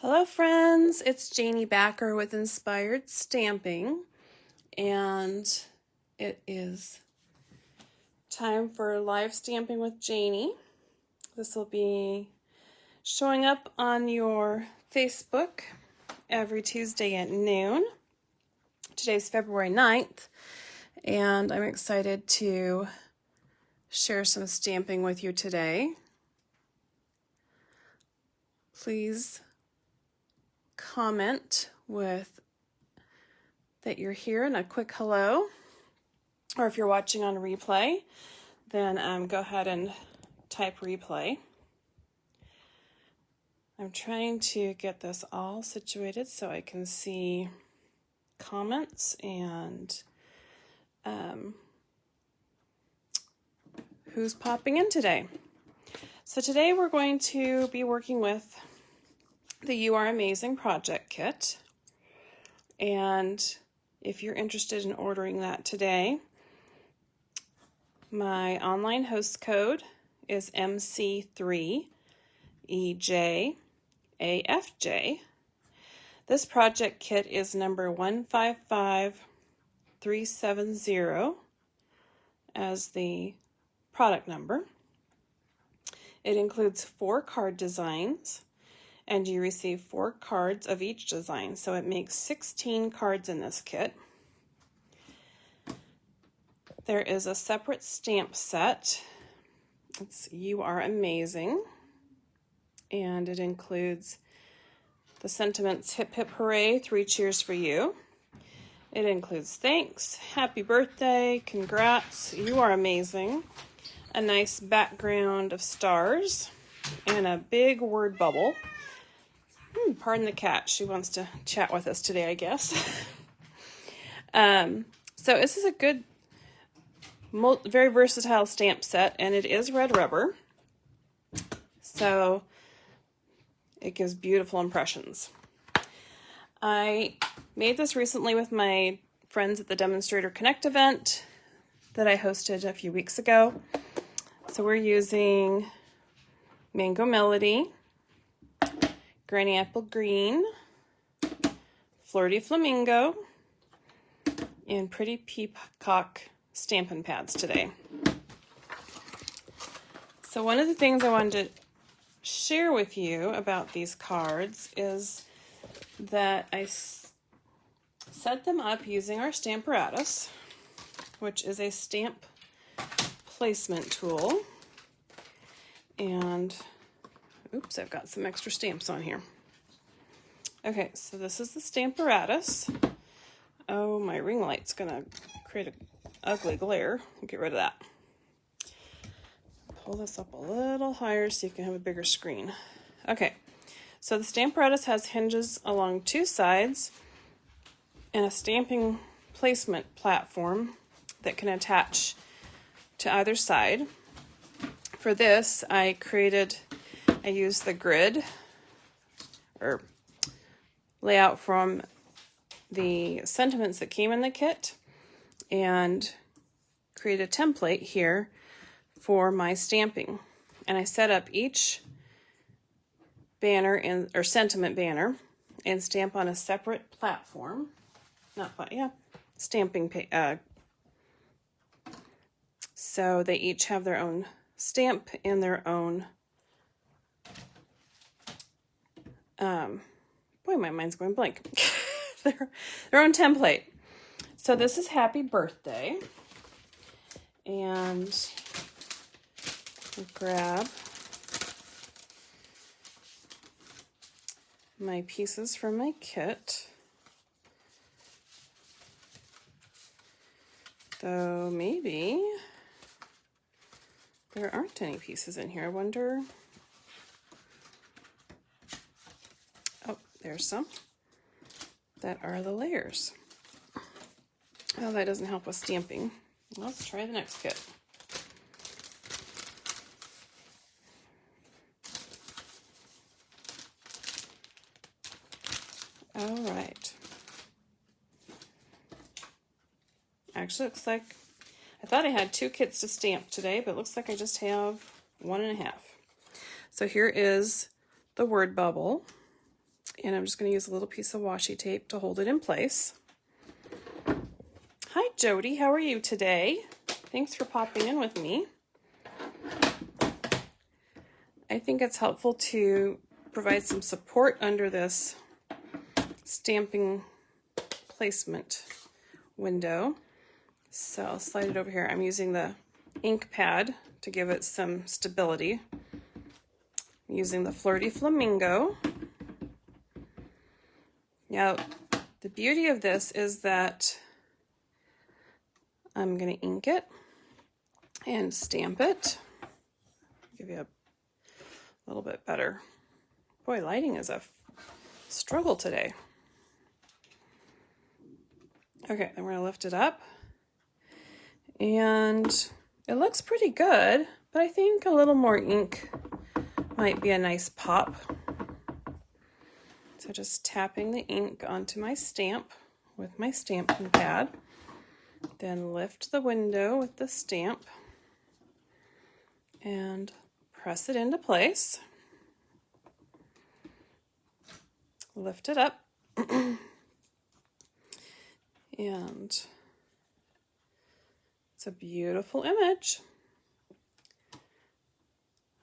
Hello friends, it's Janey Backer with Inspired Stamping, and it is time for live stamping with Janey. This will be showing up on your Facebook every Tuesday at noon. Today's February 9th, and I'm excited to share some stamping with you today. Please comment with that you're here and a quick hello, or if you're watching on replay, then go ahead and type replay. I'm trying to get this all situated so I can see comments and who's popping in today. So today we're going to be working with the You Are Amazing project kit, and if you're interested in ordering that today, my online host code is MC3EJAFJ. This project kit is number 155370 as the product number. It includes 4 card designs, and you receive 4 cards of each design, so it makes 16 cards in this kit. There is a separate stamp set. It's You Are Amazing, and it includes the sentiments Hip Hip Hooray, 3 cheers for you. It includes thanks, happy birthday, congrats, you are amazing, a nice background of stars, and a big word bubble. Pardon the cat, she wants to chat with us today, I guess. So this is a good, very versatile stamp set, and it is red rubber, so it gives beautiful impressions. I made this recently with my friends at the Demonstrator Connect event that I hosted a few weeks ago. So we're using Mango Melody, Granny Apple Green, Flirty Flamingo, and Pretty Peacock Stampin' Pads today. So one of the things I wanted to share with you about these cards is that I set them up using our Stamparatus, which is a stamp placement tool. And oops, I've got some extra stamps on here. Okay, so this is the Stamparatus. Oh, my ring light's gonna create an ugly glare. I'll get rid of that. Pull this up a little higher so you can have a bigger screen. Okay, so the Stamparatus has hinges along 2 sides and a stamping placement platform that can attach to either side. For this, I used the grid or layout from the sentiments that came in the kit and created a template here for my stamping. And I set up each banner or sentiment banner and stamp on a separate platform. Stamping so they each have their own stamp and their own boy, my mind's going blank. their own template. So this is Happy Birthday, and I'll grab my pieces from my kit. Though maybe there aren't any pieces in here. I wonder. Oh, there's some. That are the layers. Oh, that doesn't help with stamping. Let's try the next kit. All right. Actually, looks like I thought I had 2 kits to stamp today, but it looks like I just have 1.5. So here is the word bubble. And I'm just going to use a little piece of washi tape to hold it in place. Hi Jody, how are you today? Thanks for popping in with me. I think it's helpful to provide some support under this stamping placement window. So I'll slide it over here. I'm using the ink pad to give it some stability. I'm using the Flirty Flamingo. Now, the beauty of this is that I'm going to ink it and stamp it. Give you a little bit better. Boy, lighting is a struggle today. Okay, then we're going to lift it up. And it looks pretty good, but I think a little more ink might be a nice pop. So just tapping the ink onto my stamp with my stamping pad. Then lift the window with the stamp and press it into place. Lift it up. And it's a beautiful image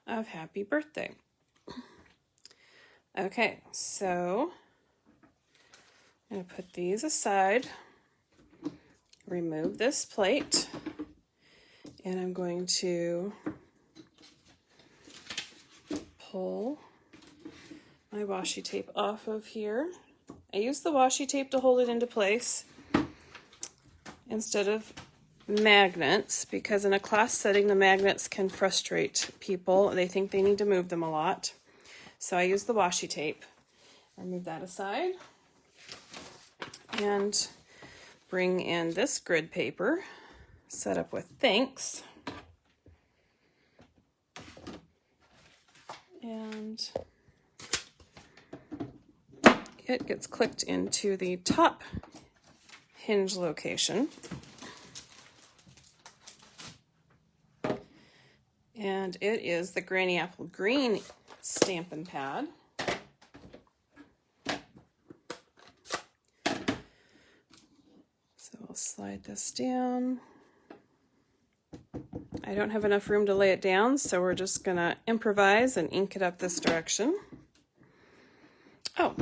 of happy birthday. Okay, so I'm going to put these aside, remove this plate, and I'm going to pull my washi tape off of here. I use the washi tape to hold it into place instead of magnets, because in a class setting the magnets can frustrate people. They think they need to move them a lot. So I use the washi tape. Remove that aside and bring in this grid paper, set up with thanks, and it gets clicked into the top hinge location. And it is the Granny Apple Green Stampin' Pad. So I'll slide this down. I don't have enough room to lay it down, so we're just gonna improvise and ink it up this direction. Oh,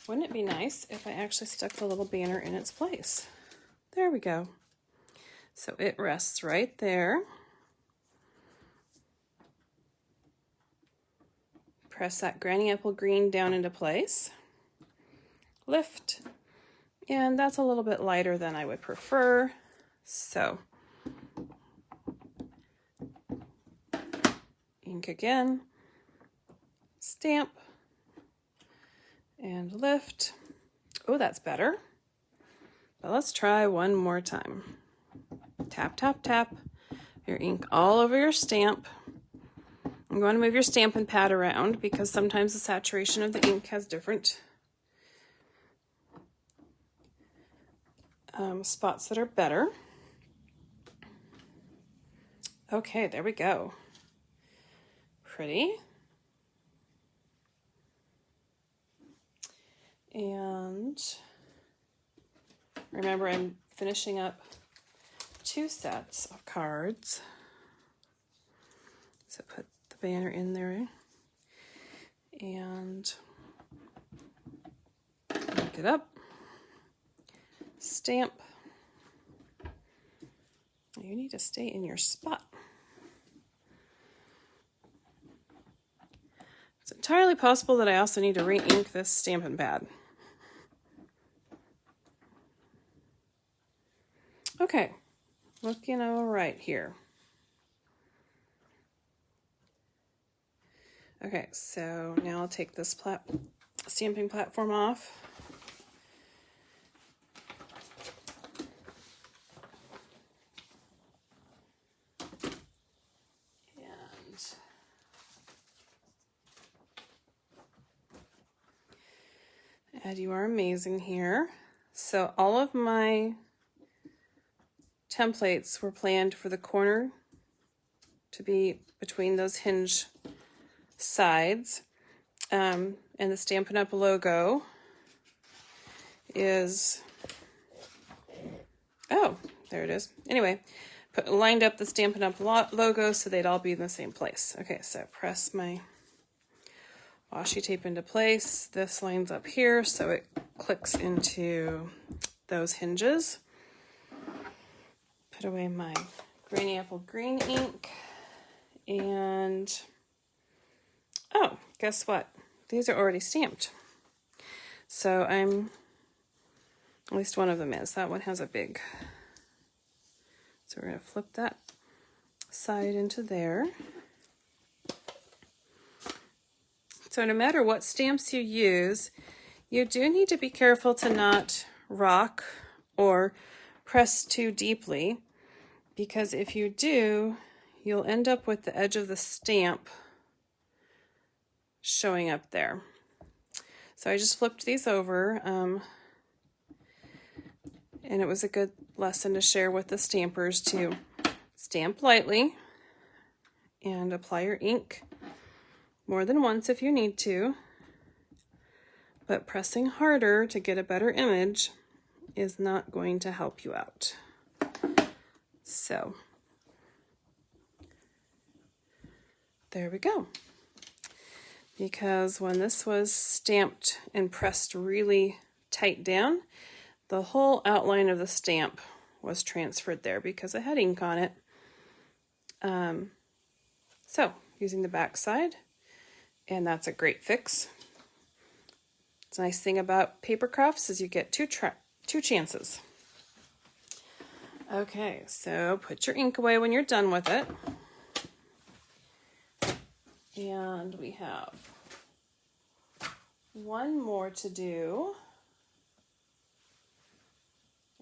wouldn't it be nice if I actually stuck the little banner in its place? There we go. So it rests right there. Press that Granny Apple Green down into place. Lift. And that's a little bit lighter than I would prefer. So, ink again. Stamp. And lift. Oh, that's better. But let's try one more time. Tap, tap, tap. Your ink all over your stamp. I'm going to move your stamping pad around because sometimes the saturation of the ink has different spots that are better. Okay, there we go. Pretty. And remember, I'm finishing up 2 sets of cards. So put the banner in there and ink it up, stamp. You need to stay in your spot. It's entirely possible that I also need to re-ink this stamping pad. Okay, looking all right here. Okay, so now I'll take this stamping platform off. And you are amazing here. So all of my templates were planned for the corner to be between those hinge sides. And the Stampin' Up! Logo is, oh, there it is. Anyway, lined up the Stampin' Up! Logo so they'd all be in the same place. Okay, so press my washi tape into place. This lines up here so it clicks into those hinges. Put away my Granny Apple Green ink. And, oh, guess what? These are already stamped. So at least one of them is. That one has a big. So we're going to flip that side into there. So no matter what stamps you use, you do need to be careful to not rock or press too deeply, because if you do, you'll end up with the edge of the stamp showing up there. So I just flipped these over, and it was a good lesson to share with the stampers to stamp lightly and apply your ink more than once if you need to, but pressing harder to get a better image is not going to help you out. So there we go. Because when this was stamped and pressed really tight down, the whole outline of the stamp was transferred there because it had ink on it. So using the back side, and that's a great fix. The nice thing about paper crafts is you get two chances. Okay, so put your ink away when you're done with it. And we have one more to do,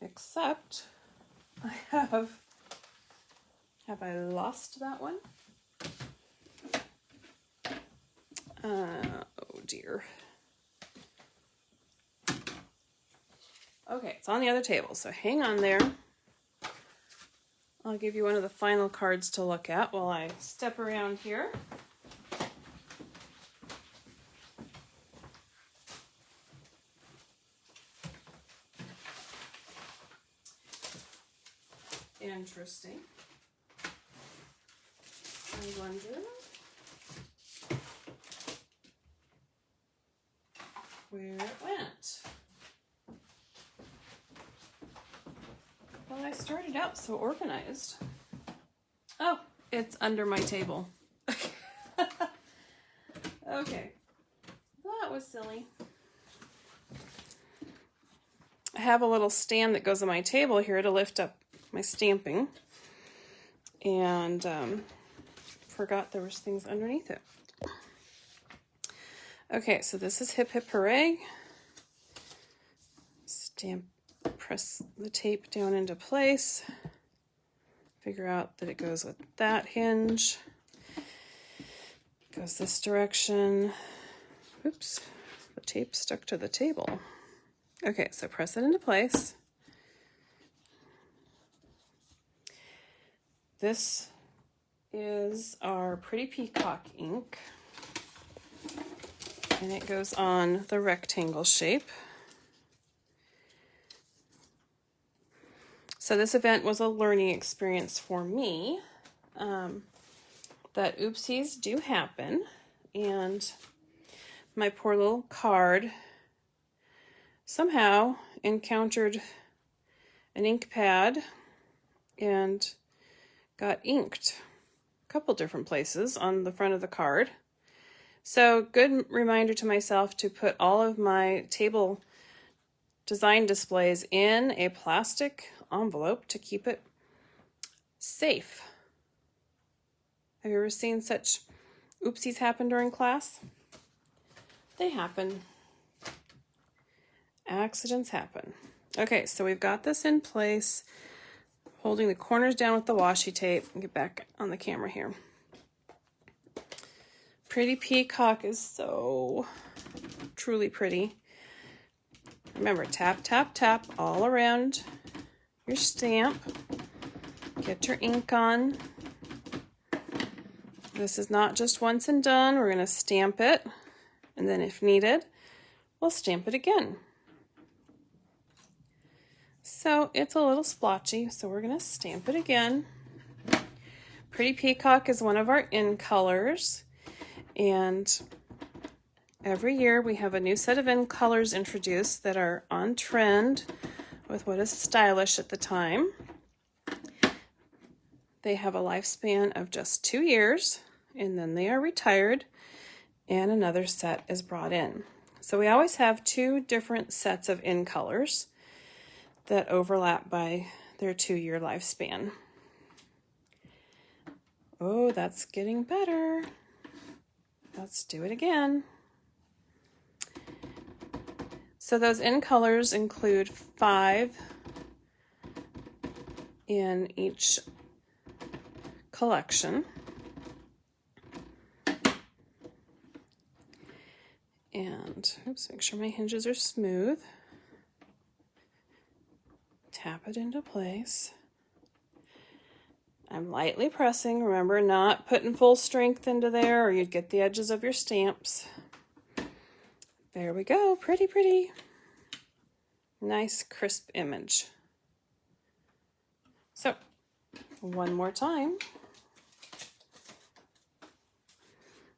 except have I lost that one? Oh dear. Okay, it's on the other table, so hang on there. I'll give you one of the final cards to look at while I step around here. Interesting. I wonder where it went. Well, I started out so organized. Oh, it's under my table. Okay, that was silly. I have a little stand that goes on my table here to lift up my stamping, and forgot there was things underneath it. Okay, so this is Hip Hip Hooray. Press the tape down into place. Figure out that it goes with that hinge. Goes this direction. Oops, the tape stuck to the table. Okay, so press it into place. This is our Pretty Peacock ink, and it goes on the rectangle shape. So this event was a learning experience for me, that oopsies do happen, and my poor little card somehow encountered an ink pad and got inked a couple different places on the front of the card. So good reminder to myself to put all of my table design displays in a plastic envelope to keep it safe. Have you ever seen such oopsies happen during class? They happen. Accidents happen. Okay, so we've got this in place, holding the corners down with the washi tape. Get back on the camera here. Pretty Peacock is so truly pretty. Remember, tap, tap, tap all around your stamp. Get your ink on. This is not just once and done. We're going to stamp it And then if needed, we'll stamp it again. So it's a little splotchy, so we're going to stamp it again. Pretty Peacock is one of our in colors, and every year we have a new set of in colors introduced that are on trend with what is stylish at the time. They have a lifespan of just 2 years, and then they are retired, and another set is brought in. So we always have 2 different sets of in colors that overlap by their 2-year lifespan. Oh, that's getting better. Let's do it again. So those in colors include 5 in each collection. And, oops, make sure my hinges are smooth. Tap it into place. I'm lightly pressing. Remember, not putting full strength into there or you'd get the edges of your stamps. There we go. Pretty, pretty. Nice, crisp image. So, one more time.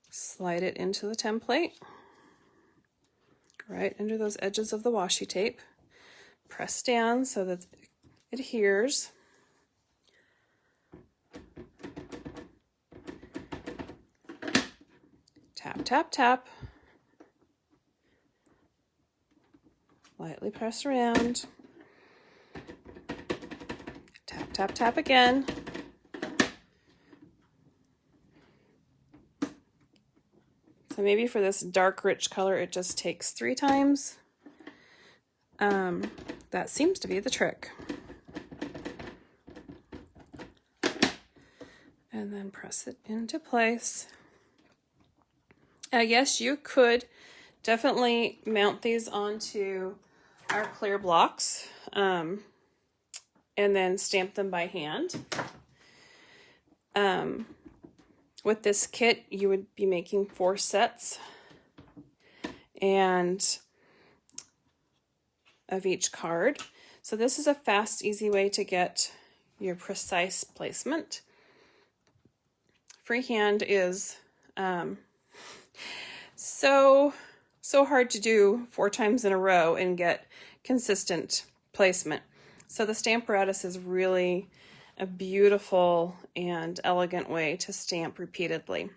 Slide it into the template. Right under those edges of the washi tape. Press down so that it adheres. Tap, tap, tap. Lightly press around. Tap, tap, tap again. So maybe for this dark, rich color, it just takes 3 times. That seems to be the trick. And then press it into place. Yes, you could definitely mount these onto our clear blocks and then stamp them by hand. With this kit, you would be making 4 sets and of each card. So this is a fast, easy way to get your precise placement. Freehand is so hard to do 4 times in a row and get consistent placement. So the Stamparatus is really a beautiful and elegant way to stamp repeatedly.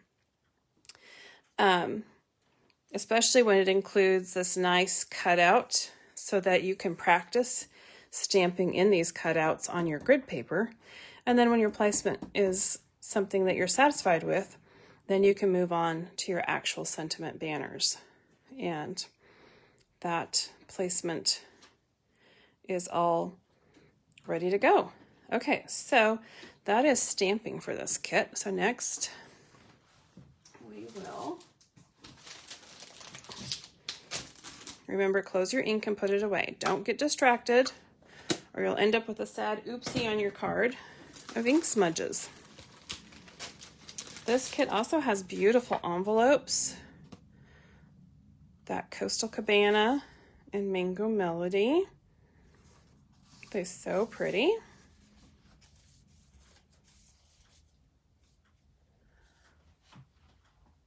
Especially when it includes this nice cutout so that you can practice stamping in these cutouts on your grid paper. And then when your placement is something that you're satisfied with, then you can move on to your actual sentiment banners. And that placement is all ready to go. Okay, so that is stamping for this kit. So next, we will, remember, close your ink and put it away. Don't get distracted or you'll end up with a sad oopsie on your card of ink smudges. This kit also has beautiful envelopes. That Coastal Cabana and Mango Melody. They're so pretty.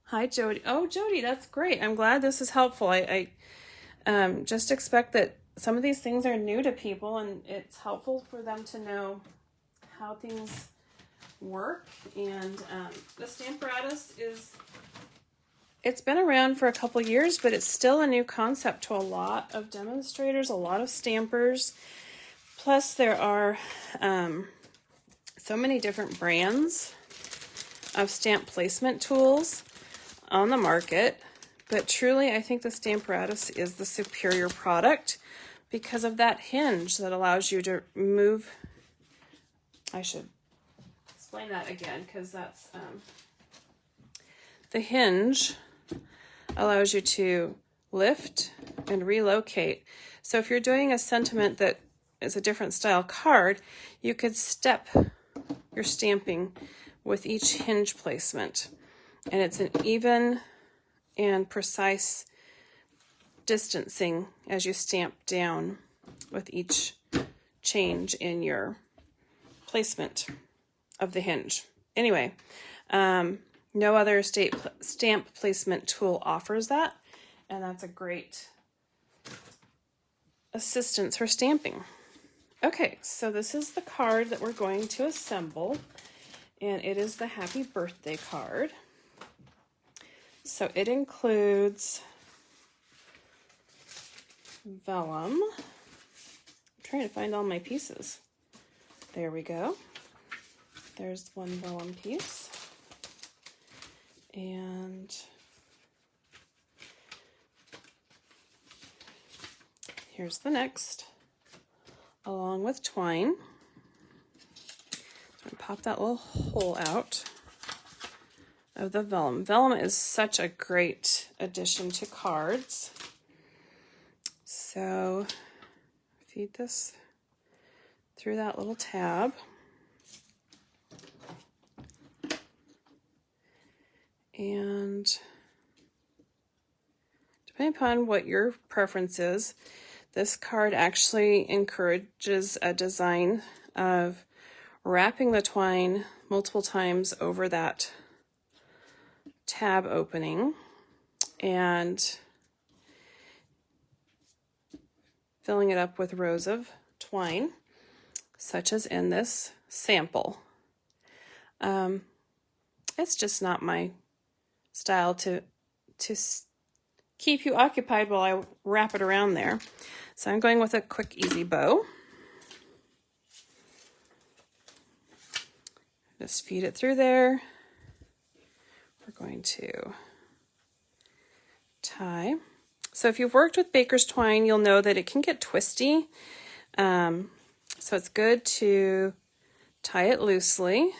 Hi, Jody. Oh, Jody, that's great. I'm glad this is helpful. I just expect that some of these things are new to people, and it's helpful for them to know how things work. And the Stamparatus it's been around for a couple years, but it's still a new concept to a lot of demonstrators, a lot of stampers. Plus, there are so many different brands of stamp placement tools on the market. But truly, I think the Stamparatus is the superior product because of that hinge that allows you to move. I should explain that again because that's the hinge allows you to lift and relocate. So if you're doing a sentiment that is a different style card, you could step your stamping with each hinge placement. And it's an even and precise distancing as you stamp down with each change in your placement of the hinge. Anyway, no other stamp placement tool offers that, and that's a great assistance for stamping. Okay, so this is the card that we're going to assemble, and it is the happy birthday card. So it includes vellum. I'm trying to find all my pieces. There we go. There's one vellum piece. And here's the next, along with twine. So I'm gonna pop that little hole out of the vellum. Vellum is such a great addition to cards. So feed this through that little tab. And depending upon what your preference is, this card actually encourages a design of wrapping the twine multiple times over that tab opening and filling it up with rows of twine, such as in this sample. It's just not my style to keep you occupied while I wrap it around there. So I'm going with a quick, easy bow. Just feed it through there. We're going to tie. So if you've worked with baker's twine, you'll know that it can get twisty. So it's good to tie it loosely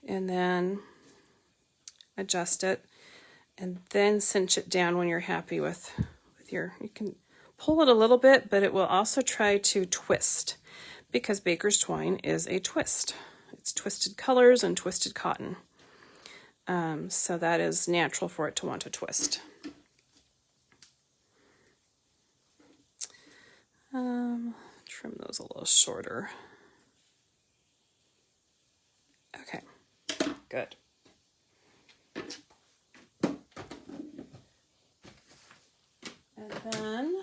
and then adjust it and then cinch it down when you're happy with your, you can pull it a little bit, but it will also try to twist because baker's twine is a twist. It's twisted colors and twisted cotton. So that is natural for it to want to twist. Trim those a little shorter. Okay, good. And then,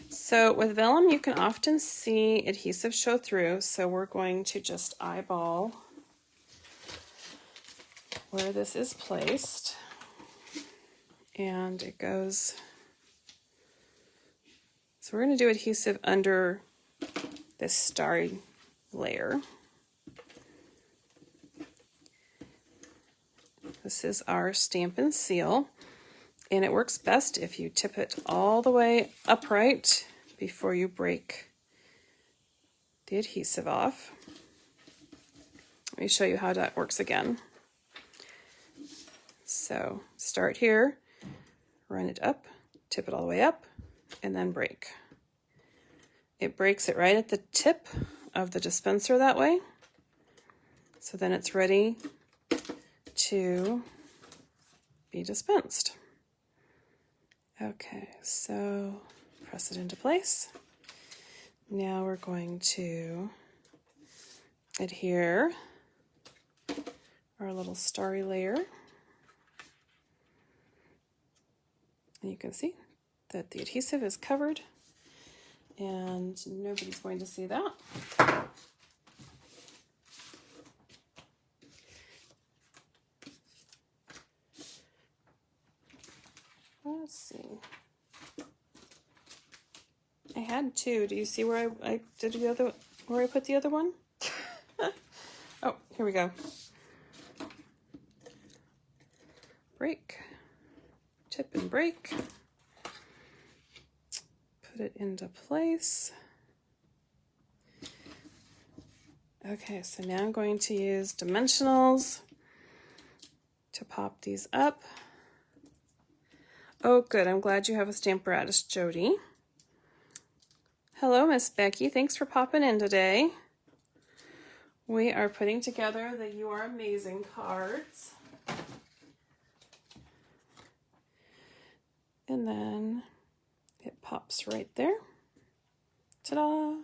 so with vellum, you can often see adhesive show through, so we're going to just eyeball where this is placed. And it goes, so we're going to do adhesive under this starry layer. This is our Stamp and Seal, and it works best if you tip it all the way upright before you break the adhesive off. Let me show you how that works again. So start here, run it up, tip it all the way up, and then break. It breaks it right at the tip of the dispenser that way. So then it's ready to be dispensed. Okay, so press it into place. Now we're going to adhere our little starry layer. And you can see that the adhesive is covered and nobody's going to see that. Let's see. I had two. Do you see where I did the other, where I put the other one? Oh, here we go. Break, tip and break. Put it into place. Okay, so now I'm going to use dimensionals to pop these up. Oh, good. I'm glad you have a Stamparatus, Jody. Hello, Miss Becky. Thanks for popping in today. We are putting together the You Are Amazing cards. And then it pops right there. Ta-da!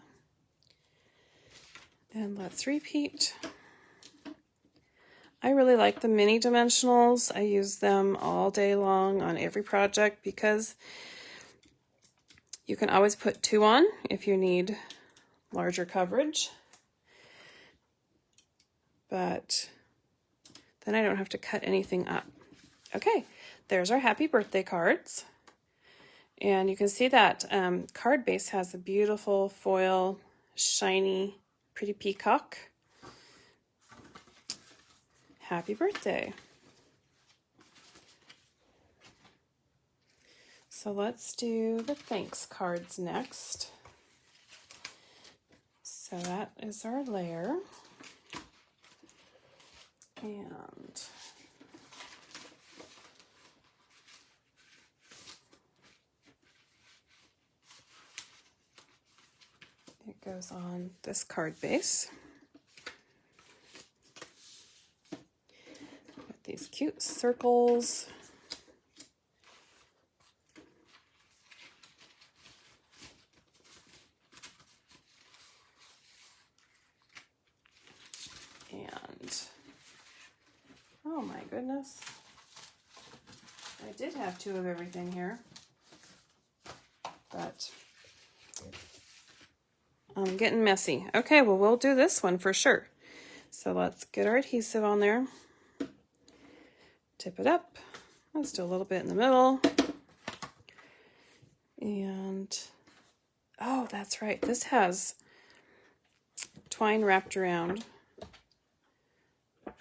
And let's repeat. I really like the mini dimensionals. I use them all day long on every project because you can always put 2 on if you need larger coverage. But then I don't have to cut anything up. Okay, there's our happy birthday cards. And you can see that card base has a beautiful foil, shiny, pretty peacock. Happy birthday. So let's do the thanks cards next. So that is our layer. And it goes on this card base with these cute circles. And oh my goodness, I did have 2 of everything here, but I'm getting messy. Okay, well, we'll do this one for sure. So let's get our adhesive on there. Tip it up. Let's do a little bit in the middle. And, oh, that's right. This has twine wrapped around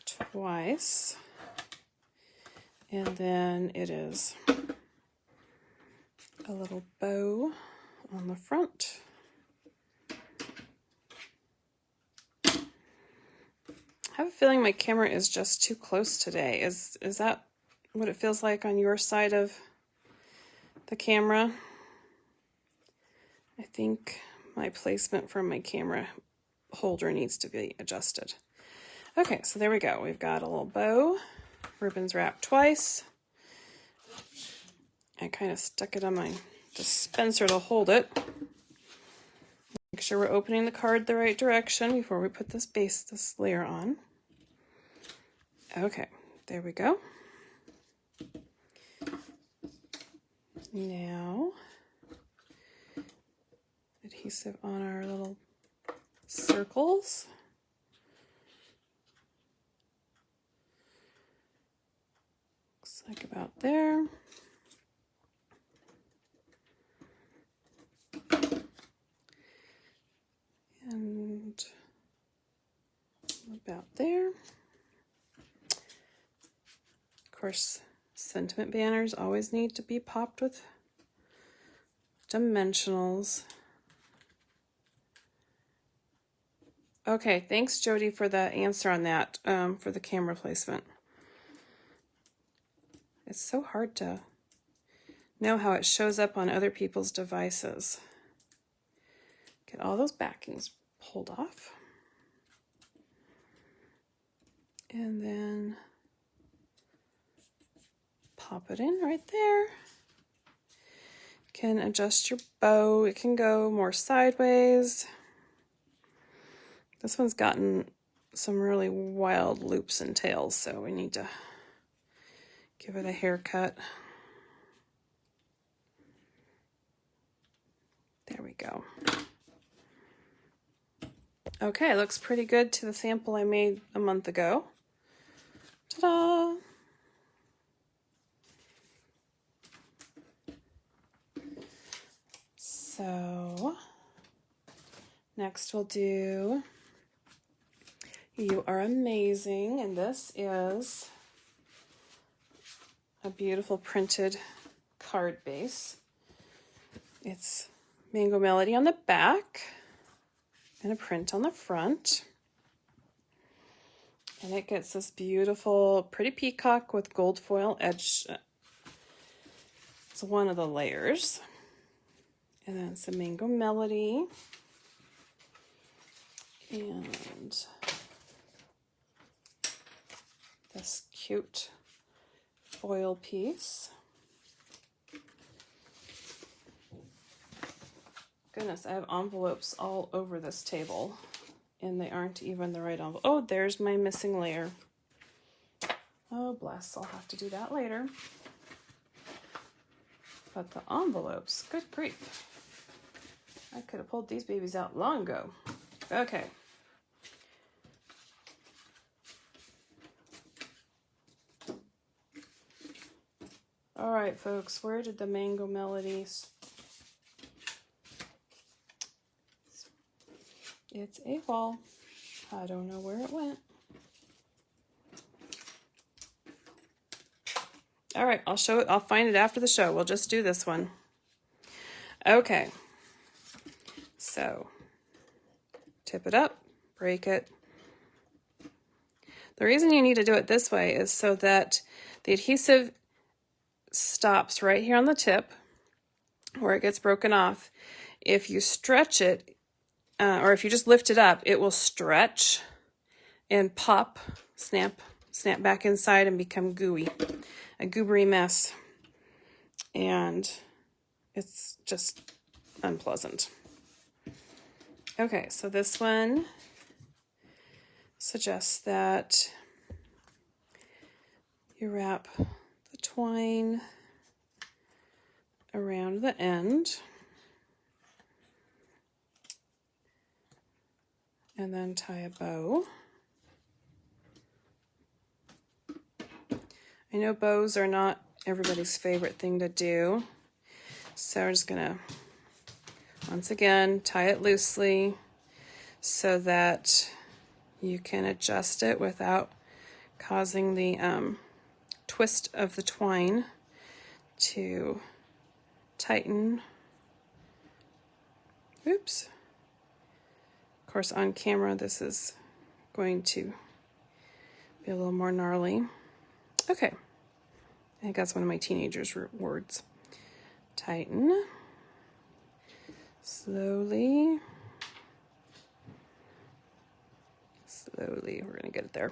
twice. And then it is a little bow on the front. I have a feeling my camera is just too close today. Is that what it feels like on your side of the camera? I think my placement from my camera holder needs to be adjusted. Okay, so there we go. We've got a little bow, ribbons wrapped twice. I kind of stuck it on my dispenser to hold it. Make sure we're opening the card the right direction before we put this layer on. Okay, there we go. Now, adhesive on our little circles. Looks like about there. And about there. Of course, sentiment banners always need to be popped with dimensionals. Okay, thanks Jody for the answer on that, for the camera placement. It's so hard to know how it shows up on other people's devices. Get all those backings pulled off. And then pop it in right there. Can adjust your bow. It can go more sideways. This one's gotten some really wild loops and tails, so we need to give it a haircut. There we go. Okay, looks pretty good to the sample I made a month ago. Ta-da! So, next we'll do You Are Amazing, and this is a beautiful printed card base. It's Mango Melody on the back and a print on the front. And it gets this beautiful, pretty peacock with gold foil edge. It's one of the layers. And then it's a Mango Melody. And this cute foil piece. Goodness, I have envelopes all over this table, and they aren't even the right envelope. Oh, there's my missing layer. Oh, bless, I'll have to do that later. But the envelopes, good grief. I could have pulled these babies out long ago. Okay. All right, folks, where did the Mango Melodies? It's a wall. I don't know where it went. All right, I'll show it. I'll find it after the show. We'll just do this one. Okay. So, tip it up, break it. The reason you need to do it this way is so that the adhesive stops right here on the tip where it gets broken off. If you stretch it, or if you just lift it up, it will stretch and pop, snap back inside and become gooey, a goobery mess. And it's just unpleasant. Okay, so this one suggests that you wrap the twine around the end and then tie a bow. I know bows are not everybody's favorite thing to do, so we're just gonna, once again, tie it loosely so that you can adjust it without causing the twist of the twine to tighten. Oops. Of course, on camera, this is going to be a little more gnarly. Okay. I think that's one of my teenagers' words. Tighten. Slowly. Slowly. We're going to get it there.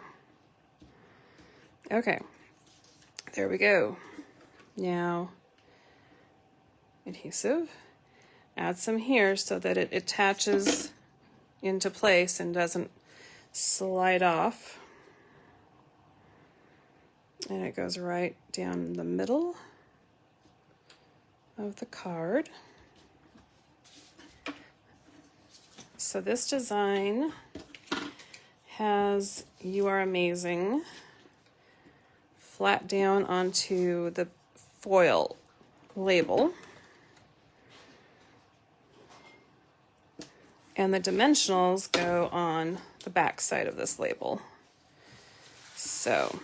Okay. There we go. Now, adhesive. Add some here so that it attaches into place and doesn't slide off. And it goes right down the middle of the card. So this design has "You Are Amazing" flat down onto the foil label. And the dimensionals go on the back side of this label. So,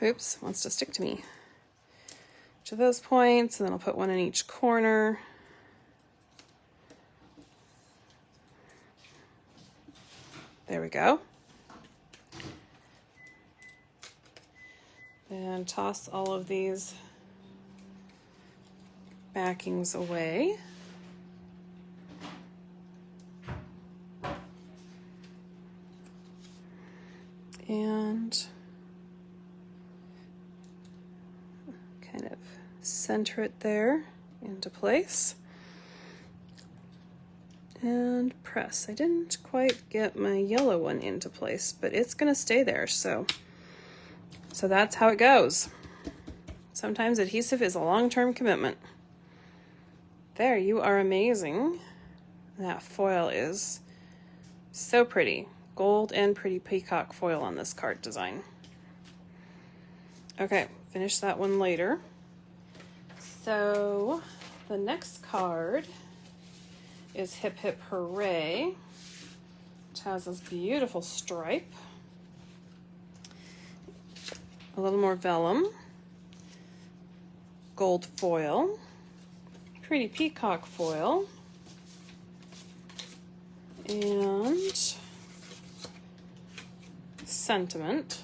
oops, wants to stick to me. To those points, and then I'll put one in each corner. There we go. And toss all of these backings away. And kind of center it there into place. And press. I didn't quite get my yellow one into place, but it's going to stay there. So that's how it goes. Sometimes adhesive is a long-term commitment. There, You Are Amazing. That foil is so pretty. Gold and pretty peacock foil on this card design. Okay, finish that one later. So the next card is Hip Hip Hooray, which has this beautiful stripe, a little more vellum, gold foil, pretty peacock foil, and sentiment.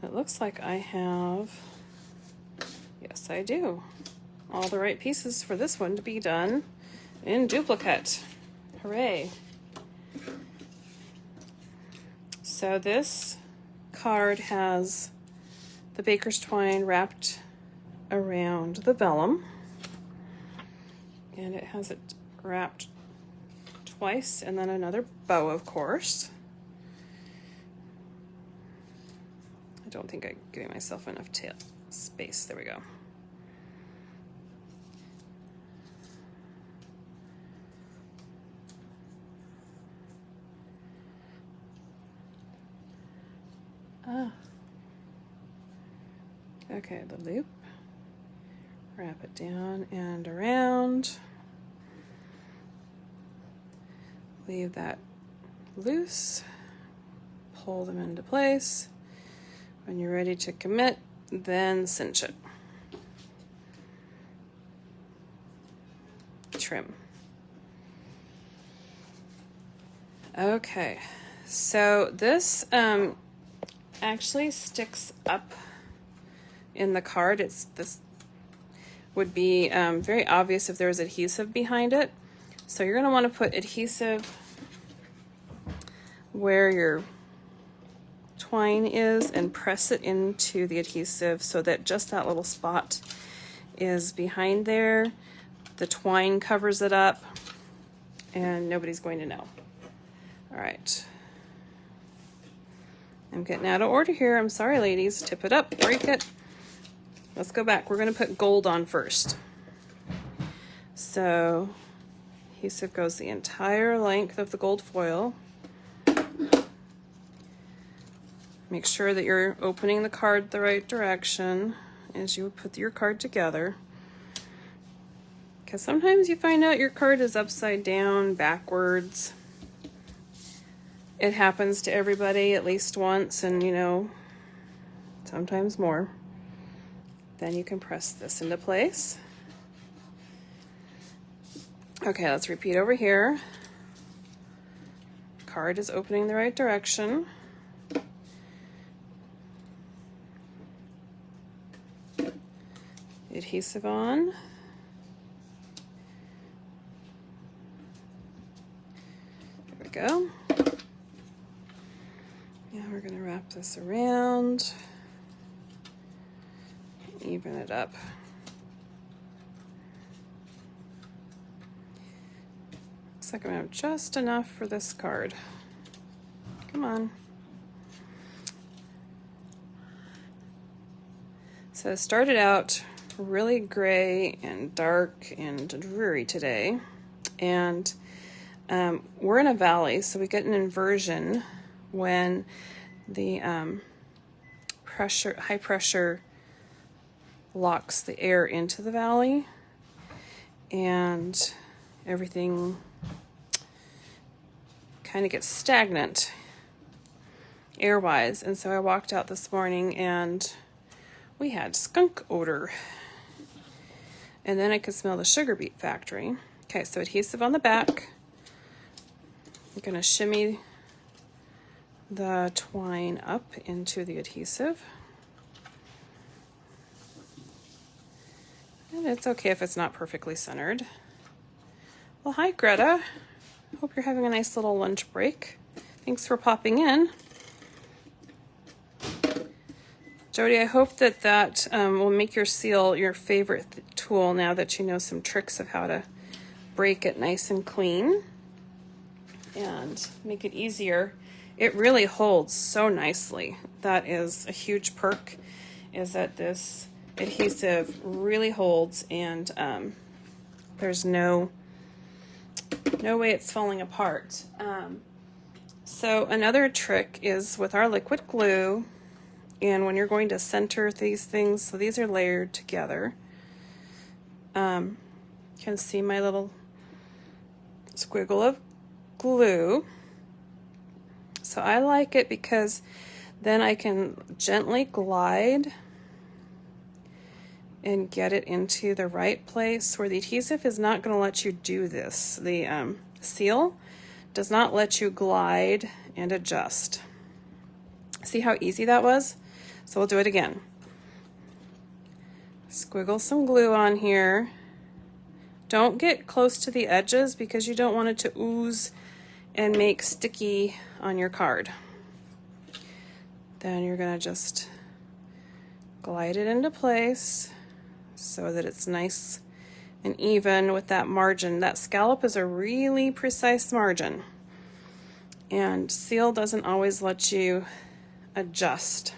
It looks like I have, yes I do, all the right pieces for this one to be done in duplicate. Hooray. So this card has the baker's twine wrapped around the vellum. And it has it wrapped twice, and then another bow, of course. I don't think I'm giving myself enough tail space. There we go. Okay, the loop. Wrap it down and around. Leave that loose. Pull them into place. When you're ready to commit, then cinch it. Trim. Okay, so this actually sticks up in the card. This would be very obvious if there was adhesive behind it. So you're going to want to put adhesive where your twine is and press it into the adhesive so that just that little spot is behind there. The twine covers it up and nobody's going to know. All right. I'm getting out of order here. I'm sorry, ladies. Tip it up, break it. Let's go back. We're going to put gold on first. So adhesive goes the entire length of the gold foil. Make sure that you're opening the card the right direction as you put your card together. Because sometimes you find out your card is upside down, backwards. It happens to everybody at least once, and you know, sometimes more. Then you can press this into place. Okay, let's repeat over here. Card is opening the right direction. Adhesive on. There we go. Now we're going to wrap this around. Even it up. Looks like I'm going to have just enough for this card. Come on. So it started out really gray and dark and dreary today. And we're in a valley, so we get an inversion when the high pressure locks the air into the valley, and everything kind of gets stagnant air-wise. And so I walked out this morning and we had skunk odor, and then I could smell the sugar beet factory. Okay, so adhesive on the back. I'm going to shimmy the twine up into the adhesive. And it's okay if it's not perfectly centered. Well, hi, Greta. Hope you're having a nice little lunch break. Thanks for popping in. Jody, I hope that will make your seal your favorite tool now that you know some tricks of how to break it nice and clean and make it easier. It really holds so nicely. That is a huge perk, is that this adhesive really holds, and there's no way it's falling apart. So another trick is with our liquid glue, and when you're going to center these things, so these are layered together. You can see my little squiggle of glue. So I like it because then I can gently glide and get it into the right place where the adhesive is not going to let you do this. The seal does not let you glide and adjust. See how easy that was? So we'll do it again. Squiggle some glue on here. Don't get close to the edges because you don't want it to ooze and make sticky on your card. Then you're going to just glide it into place so that it's nice and even with that margin. That scallop is a really precise margin, and seal doesn't always let you adjust.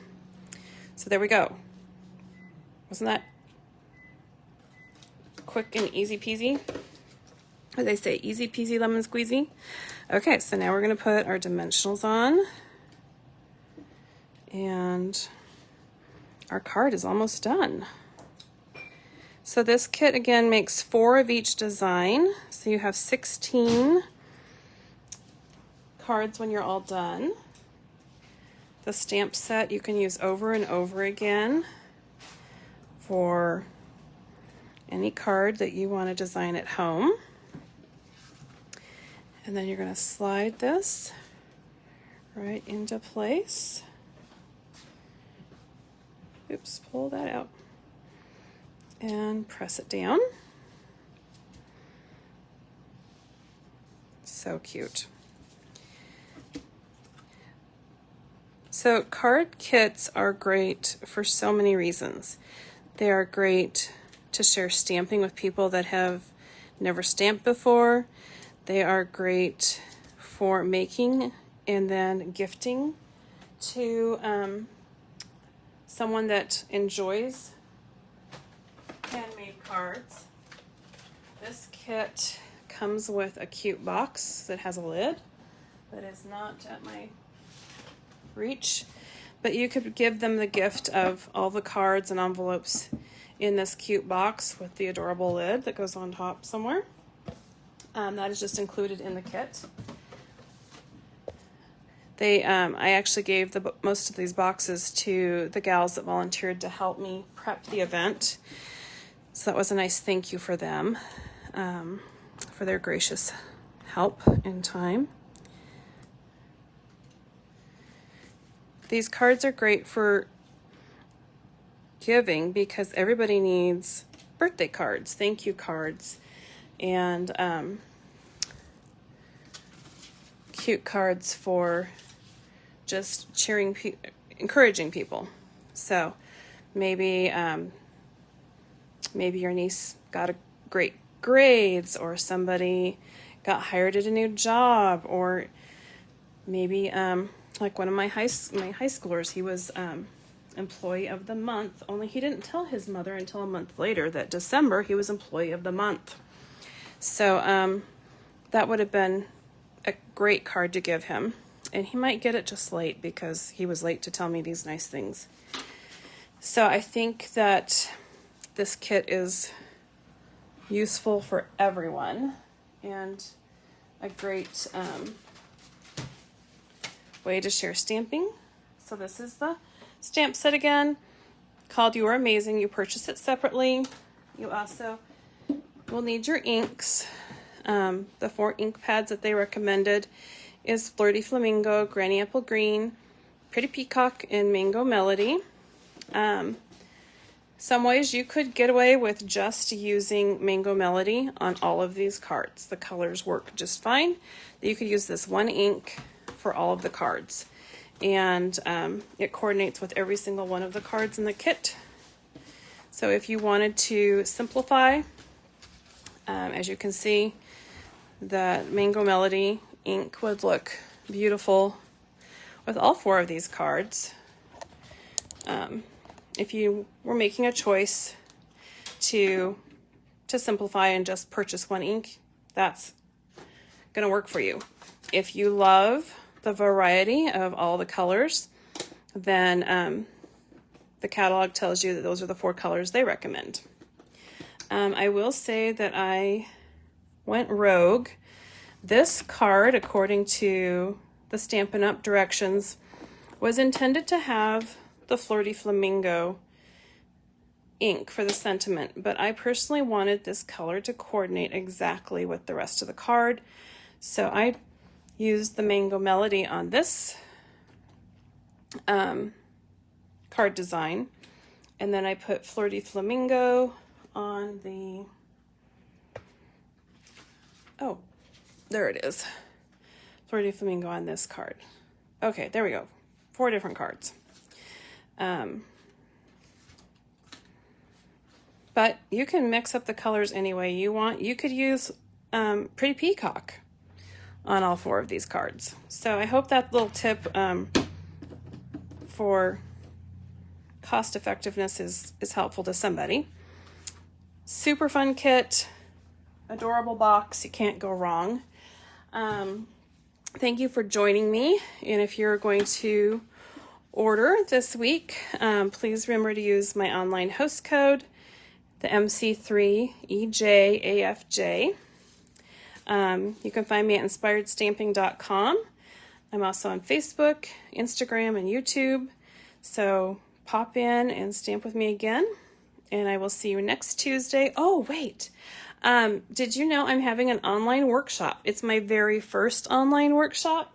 So there we go. Wasn't that quick and easy peasy? As they say, easy peasy lemon squeezy. Okay, so now we're going to put our dimensionals on, and our card is almost done. So this kit again makes 4 of each design, so you have 16 cards when you're all done. The stamp set you can use over and over again for any card that you want to design at home. And then you're going to slide this right into place. Oops, pull that out. And press it down. So cute. So card kits are great for so many reasons. They are great to share stamping with people that have never stamped before. They are great for making and then gifting to someone that enjoys handmade cards. This kit comes with a cute box that has a lid that is not at my reach, but you could give them the gift of all the cards and envelopes in this cute box with the adorable lid that goes on top somewhere. That is just included in the kit. I actually gave most of these boxes to the gals that volunteered to help me prep the event. So that was a nice thank you for them, for their gracious help and time. These cards are great for giving because everybody needs birthday cards, thank you cards, and cute cards for just encouraging people. So maybe maybe your niece got a great grades, or somebody got hired at a new job, or maybe like one of my high schoolers, he was employee of the month, only he didn't tell his mother until a month later that December he was employee of the month. So that would have been a great card to give him, and he might get it just late because he was late to tell me these nice things. So I think that this kit is useful for everyone and a great way to share stamping. So this is the stamp set again, called You Are Amazing. You purchase it separately. You also will need your inks. The 4 ink pads that they recommended is Flirty Flamingo, Granny Apple Green, Pretty Peacock, and Mango Melody. Some ways you could get away with just using Mango Melody on all of these cards. The colors work just fine. You could use this 1 ink for all of the cards, and it coordinates with every single one of the cards in the kit. So if you wanted to simplify, as you can see, the Mango Melody ink would look beautiful with all 4 of these cards. If you were making a choice to simplify and just purchase 1 ink, that's going to work for you. If you love the variety of all the colors, then the catalog tells you that those are the 4 colors they recommend. I will say that I went rogue. This card, according to the Stampin' Up! Directions, was intended to have the Flirty Flamingo ink for the sentiment, but I personally wanted this color to coordinate exactly with the rest of the card, so I used the Mango Melody on this card design, and then I put Flirty Flamingo on the, oh, there it is, Flirty Flamingo on this card. Okay, there we go, 4 different cards. but you can mix up the colors any way you want. You could use Pretty Peacock on all 4 of these cards. So I hope that little tip for cost effectiveness is helpful to somebody. Super fun kit, adorable box, you can't go wrong. Thank you for joining me, and if you're going to order this week, please remember to use my online host code, the MC3EJAFJ. You can find me at inspiredstamping.com. I'm also on Facebook, Instagram, and YouTube. So pop in and stamp with me again, and I will see you next Tuesday. Oh, wait. Did you know I'm having an online workshop? It's my very first online workshop,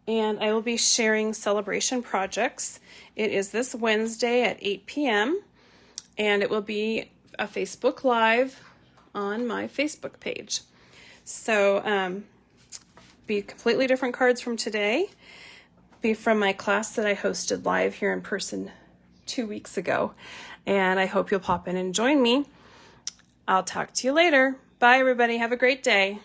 and I will be sharing celebration projects. It is this Wednesday at 8 p.m., and it will be a Facebook Live on my Facebook page. So, be completely different cards from today. Be from my class that I hosted live here in person 2 weeks ago. And I hope you'll pop in and join me. I'll talk to you later. Bye, everybody. Have a great day.